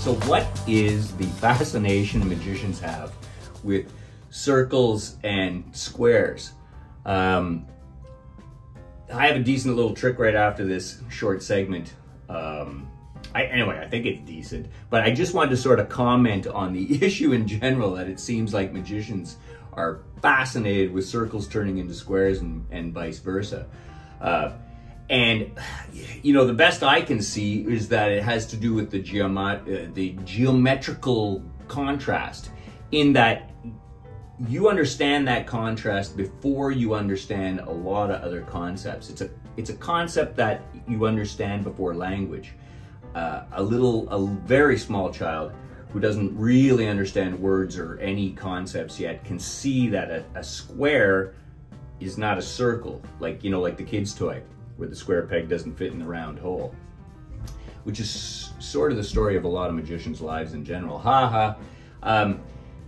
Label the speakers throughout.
Speaker 1: So what is the fascination magicians have with circles and squares? I have a decent little trick right after this short segment. Anyway, I think it's decent, but I just wanted to sort of comment on the issue in general, that it seems like magicians are fascinated with circles turning into squares and vice versa. And you know, the best I can see is that it has to do with the geometrical contrast, in that you understand that contrast before you understand a lot of other concepts. It's a concept that you understand before language. A very small child who doesn't really understand words or any concepts yet can see that a square is not a circle, like, you know, like the kid's toy, where the square peg doesn't fit in the round hole, which is sort of the story of a lot of magicians' lives in general.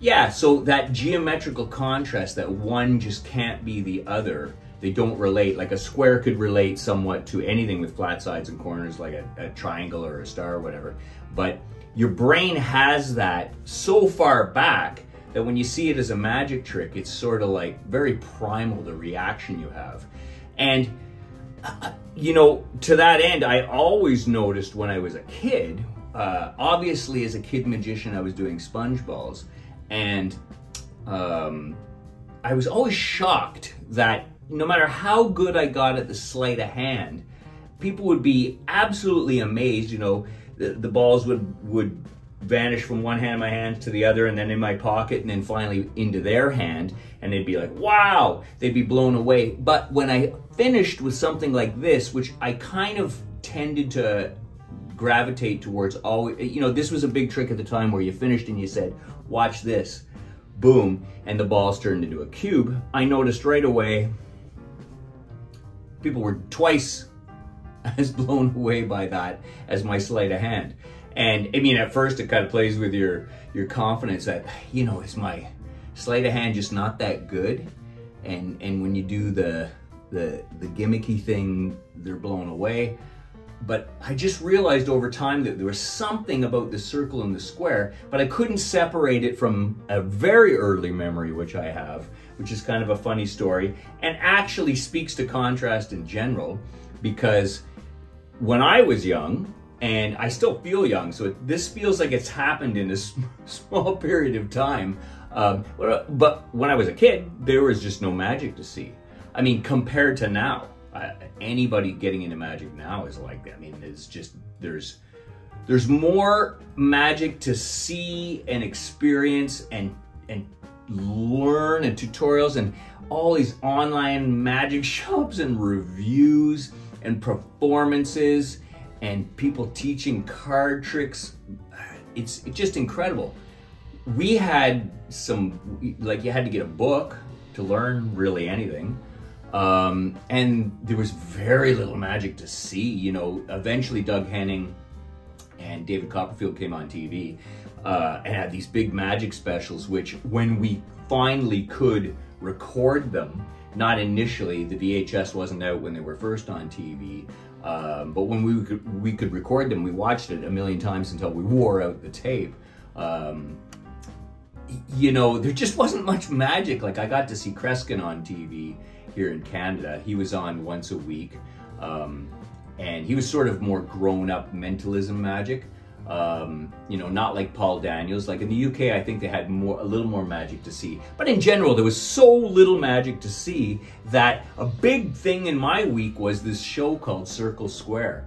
Speaker 1: Yeah, so that geometrical contrast, that one just can't be the other. They don't relate. Like a square could relate somewhat to anything with flat sides and corners, like a triangle or a star or whatever. But your brain has that so far back that when you see it as a magic trick, it's sort of like very primal, the reaction you have. And you know, to that end, I always noticed when I was a kid, obviously as a kid magician, I was doing sponge balls, and I was always shocked that no matter how good I got at the sleight of hand, people would be absolutely amazed. You know, the balls would vanish from one hand of my hand to the other, and then in my pocket, and then finally into their hand, and they'd be like, wow, they'd be blown away. But when I finished with something like this, which I kind of tended to gravitate towards, always, you know, this was a big trick at the time, where you finished and you said, watch this, boom, and the balls turned into a cube. I noticed right away people were twice as blown away by that as my sleight of hand. And I mean, at first it kind of plays with your confidence that, you know, is my sleight of hand just not that good? And when you do the gimmicky thing, they're blown away. But I just realized over time that there was something about the circle and the square, but I couldn't separate it from a very early memory, which I have, which is kind of a funny story, and actually speaks to contrast in general, because when I was young, and I still feel young, so this feels like it's happened in a small period of time, but when I was a kid, there was just no magic to see. I mean, compared to now, anybody getting into magic now is like that. I mean, it's just, there's more magic to see and experience and learn, and tutorials and all these online magic shops and reviews and performances and people teaching card tricks. It's just incredible. We had some, like, you had to get a book to learn really anything. And there was very little magic to see. You know, eventually Doug Henning and David Copperfield came on TV and had these big magic specials, which when we finally could record them, not initially, the VHS wasn't out when they were first on TV, but when we could record them, we watched it a million times until we wore out the tape. You know, there just wasn't much magic. Like, I got to see Kreskin on TV here in Canada. He was on once a week, and he was sort of more grown-up mentalism magic. You know, not like Paul Daniels. Like in the UK, I think they had a little more magic to see. But in general, there was so little magic to see that a big thing in my week was this show called Circle Square.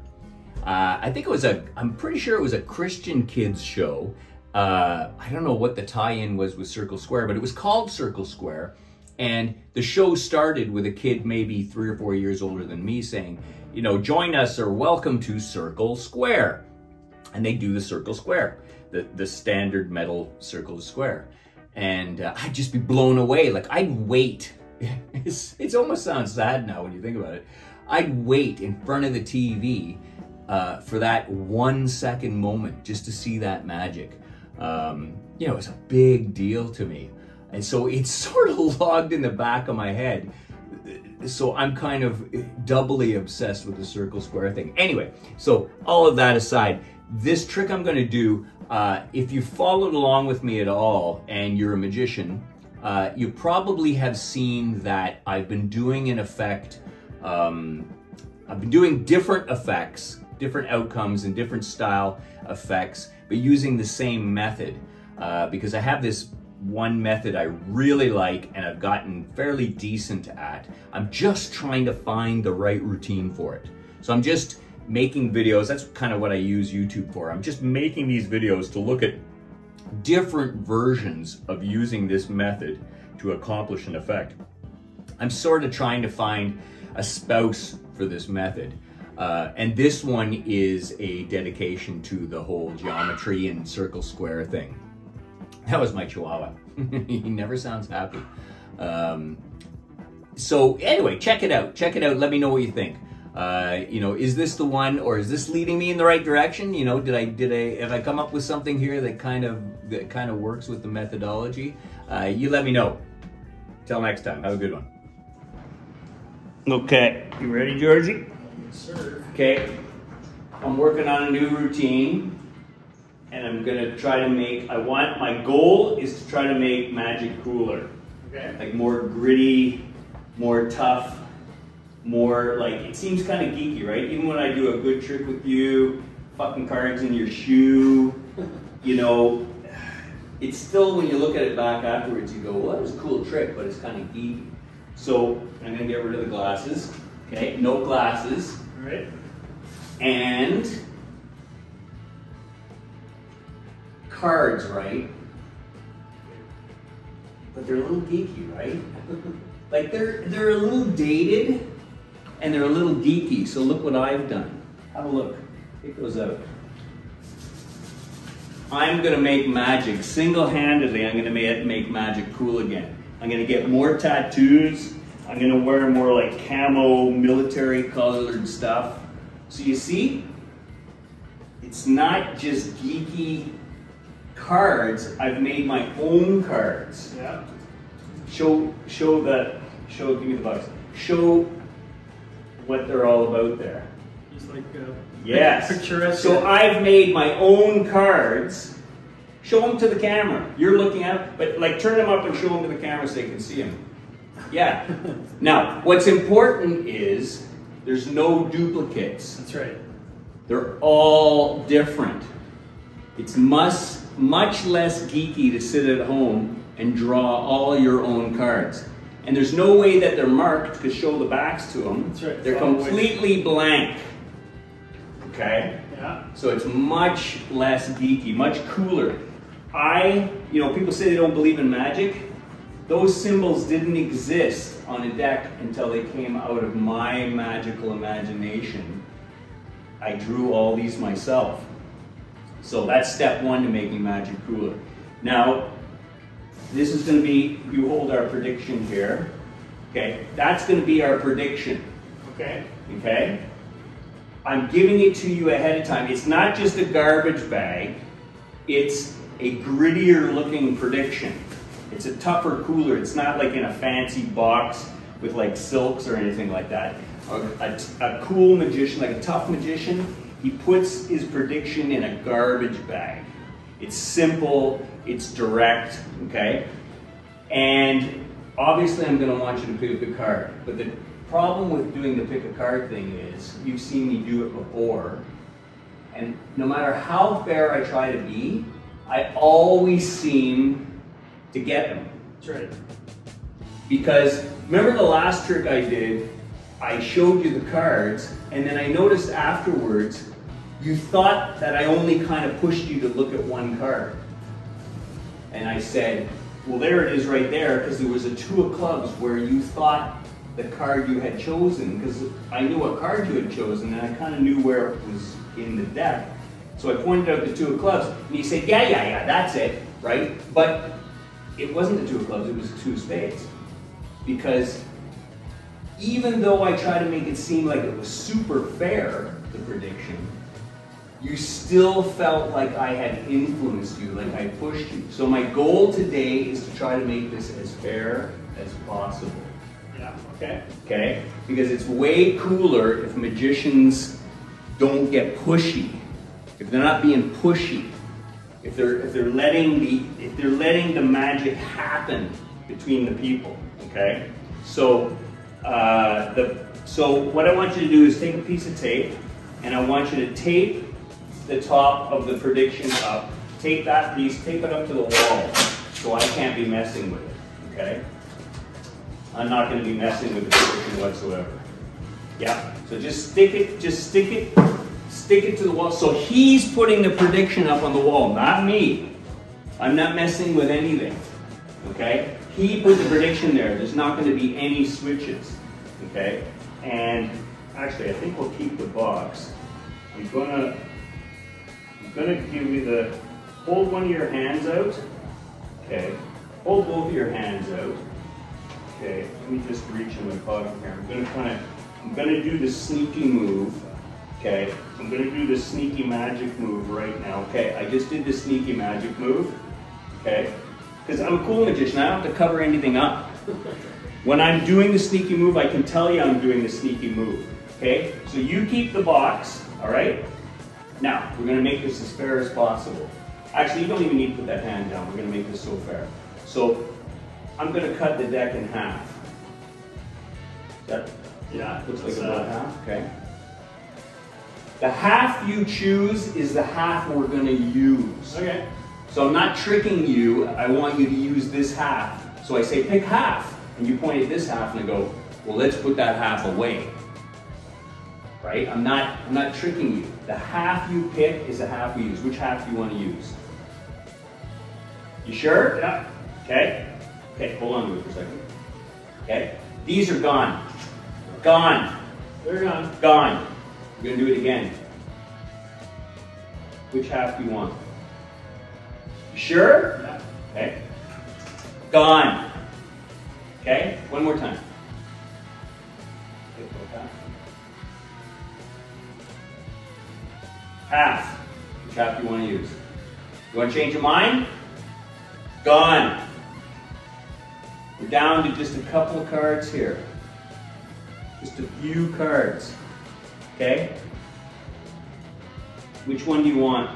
Speaker 1: I think it was I'm pretty sure it was a Christian kids show. I don't know what the tie-in was with Circle Square, but it was called Circle Square. And the show started with a kid maybe 3 or 4 years older than me saying, you know, join us or welcome to Circle Square. And they do the Circle Square, the standard metal Circle Square. And I'd just be blown away. Like, I'd wait. It almost sounds sad now when you think about it. I'd wait in front of the TV for that 1 second moment just to see that magic. You know, it's a big deal to me. And so it's sort of logged in the back of my head. So I'm kind of doubly obsessed with the Circle Square thing. Anyway, so all of that aside, this trick I'm gonna do, if you followed along with me at all and you're a magician, you probably have seen that I've been doing an effect, I've been doing different effects, different outcomes and different style effects, but using the same method, because I have this one method I really like and I've gotten fairly decent at. I'm just trying to find the right routine for it. So I'm just making videos. That's kind of what I use YouTube for. I'm just making these videos to look at different versions of using this method to accomplish an effect. I'm sort of trying to find a spouse for this method. And this one is a dedication to the whole geometry and circle square thing. That was my Chihuahua. He never sounds happy. So anyway, check it out. Check it out. Let me know what you think. You know, is this the one, or is this leading me in the right direction? You know, have I come up with something here that kind of works with the methodology? You let me know. Till next time. Have a good one. Okay, you ready, Georgie?
Speaker 2: Yes, sir.
Speaker 1: Okay, I'm working on a new routine. And I'm gonna try to make, my goal is to try to make magic cooler.
Speaker 2: Okay.
Speaker 1: Like more gritty, more tough, more like, it seems kind of geeky, right? Even when I do a good trick with you, fucking cards in your shoe, you know, it's still, when you look at it back afterwards, you go, well, that was a cool trick, but it's kind of geeky. So I'm gonna get rid of the glasses, okay? No glasses.
Speaker 2: All right.
Speaker 1: And cards, right? But they're a little geeky, right? Like they're a little dated and they're a little geeky. So look what I've done. Have a look. Take those out. I'm gonna make magic single-handedly. I'm gonna make magic cool again. I'm gonna get more tattoos. I'm gonna wear more like camo, military colored stuff. So you see, it's not just geeky cards. I've made my own cards.
Speaker 2: Yeah.
Speaker 1: Give me the box. Show what they're all about there.
Speaker 2: Just like
Speaker 1: yes.
Speaker 2: picturesque.
Speaker 1: So I've made my own cards. Show them to the camera. You're looking at them, but like turn them up and show them to the camera so they can see them. Yeah. Now, what's important is there's no duplicates.
Speaker 2: That's right.
Speaker 1: They're all different. It's much less geeky to sit at home and draw all your own cards. And there's no way that they're marked, because show the backs to them.
Speaker 2: That's right.
Speaker 1: They're completely blank. Okay?
Speaker 2: Yeah.
Speaker 1: So it's much less geeky, much cooler. You know, people say they don't believe in magic. Those symbols didn't exist on a deck until they came out of my magical imagination. I drew all these myself. So that's step one to making magic cooler. Now, this is going to be, you hold our prediction here. Okay, that's going to be our prediction.
Speaker 2: Okay.
Speaker 1: Okay? I'm giving it to you ahead of time. It's not just a garbage bag. It's a grittier looking prediction. It's a tougher cooler. It's not like in a fancy box with like silks or anything like that. A cool magician, like a tough magician, he puts his prediction in a garbage bag. It's simple, it's direct, okay? And obviously I'm gonna want you to pick a card, but the problem with doing the pick a card thing is, you've seen me do it before, and no matter how fair I try to be, I always seem to get them.
Speaker 2: That's right.
Speaker 1: Because remember the last trick I did, I showed you the cards, and then I noticed afterwards, you thought that I only kind of pushed you to look at one card. And I said, well, there it is right there, because there was a 2 of clubs where you thought the card you had chosen, because I knew what card you had chosen, and I kind of knew where it was in the deck. So I pointed out the 2 of clubs, and he said, yeah, that's it, right? But it wasn't the 2 of clubs, it was the 2 of spades. Because even though I tried to make it seem like it was super fair, the prediction, you still felt like I had influenced you, like I pushed you. So my goal today is to try to make this as fair as possible.
Speaker 2: Yeah, okay.
Speaker 1: Okay? Because it's way cooler if magicians don't get pushy. if they're not being pushy, if they're letting the magic happen between the people, okay? So so what I want you to do is take a piece of tape, and I want you to tape the top of the prediction up. Tape that piece, tape it up to the wall, so I can't be messing with it, okay? I'm not going to be messing with the prediction whatsoever. Yeah, so just stick it to the wall. So he's putting the prediction up on the wall, not me. I'm not messing with anything, okay? He put the prediction there. There's not going to be any switches, okay? And actually, I think we'll keep the box. I'm gonna give you the, hold one of your hands out, okay? Hold both of your hands out, okay? Let me just reach in my pocket here. I'm gonna do the sneaky move, okay? I'm gonna do the sneaky magic move right now, okay? I just did the sneaky magic move, okay? Because I'm a cool magician, I don't have to cover anything up. When I'm doing the sneaky move, I can tell you I'm doing the sneaky move, okay? So you keep the box, all right? Now, we're gonna make this as fair as possible. Actually, you don't even need to put that hand down. We're gonna make this so fair. So, I'm gonna cut the deck in half. That looks like about half, okay? The half you choose is the half we're gonna use.
Speaker 2: Okay.
Speaker 1: So I'm not tricking you, I want you to use this half. So I say, pick half, and you point at this half and I go, well, let's put that half away. Right? I'm not tricking you. The half you pick is the half we use. Which half do you want to use? You sure?
Speaker 2: Yeah.
Speaker 1: Okay. Okay, hold on to it for a second. Okay. These are gone. Gone.
Speaker 2: They're gone.
Speaker 1: Gone. We're going to do it again. Which half do you want? You sure?
Speaker 2: Yeah.
Speaker 1: Okay. Gone. Okay? One more time. Half. Which half do you want to use? You want to change your mind? Gone. We're down to just a couple of cards here. Just a few cards. Okay? Which one do you want?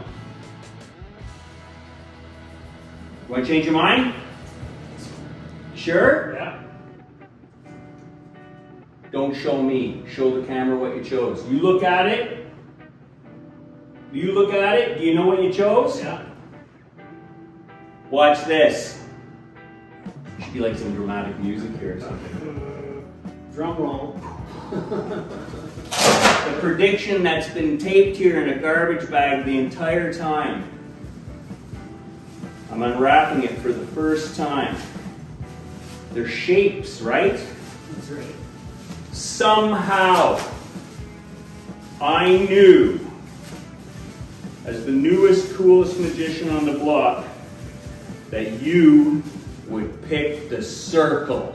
Speaker 1: You want to change your mind? Sure?
Speaker 2: Yeah.
Speaker 1: Don't show me. Show the camera what you chose. You look at it. You look at it. Do you know what you chose?
Speaker 2: Yeah.
Speaker 1: Watch this. Should be like some dramatic music here or something.
Speaker 2: Drum roll.
Speaker 1: The prediction that's been taped here in a garbage bag the entire time. I'm unwrapping it for the first time. They're shapes, right?
Speaker 2: That's right.
Speaker 1: Somehow, I knew, as the newest, coolest magician on the block, that you would pick the circle.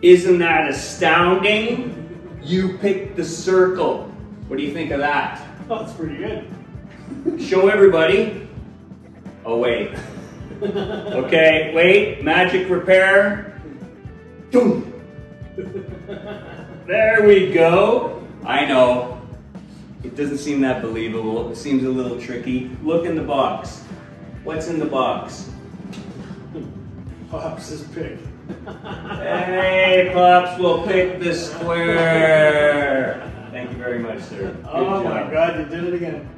Speaker 1: Isn't that astounding? You picked the circle. What do you think of that?
Speaker 2: Oh, that's pretty good.
Speaker 1: Show everybody. Oh, wait. Okay, wait. Magic repair. Boom. There we go. I know. It doesn't seem that believable. It seems a little tricky. Look in the box. What's in the box?
Speaker 2: Pops is pick.
Speaker 1: Hey, Pops, we'll pick the square. Thank you very much, sir. Good
Speaker 2: Oh
Speaker 1: job.
Speaker 2: my God, you did it again.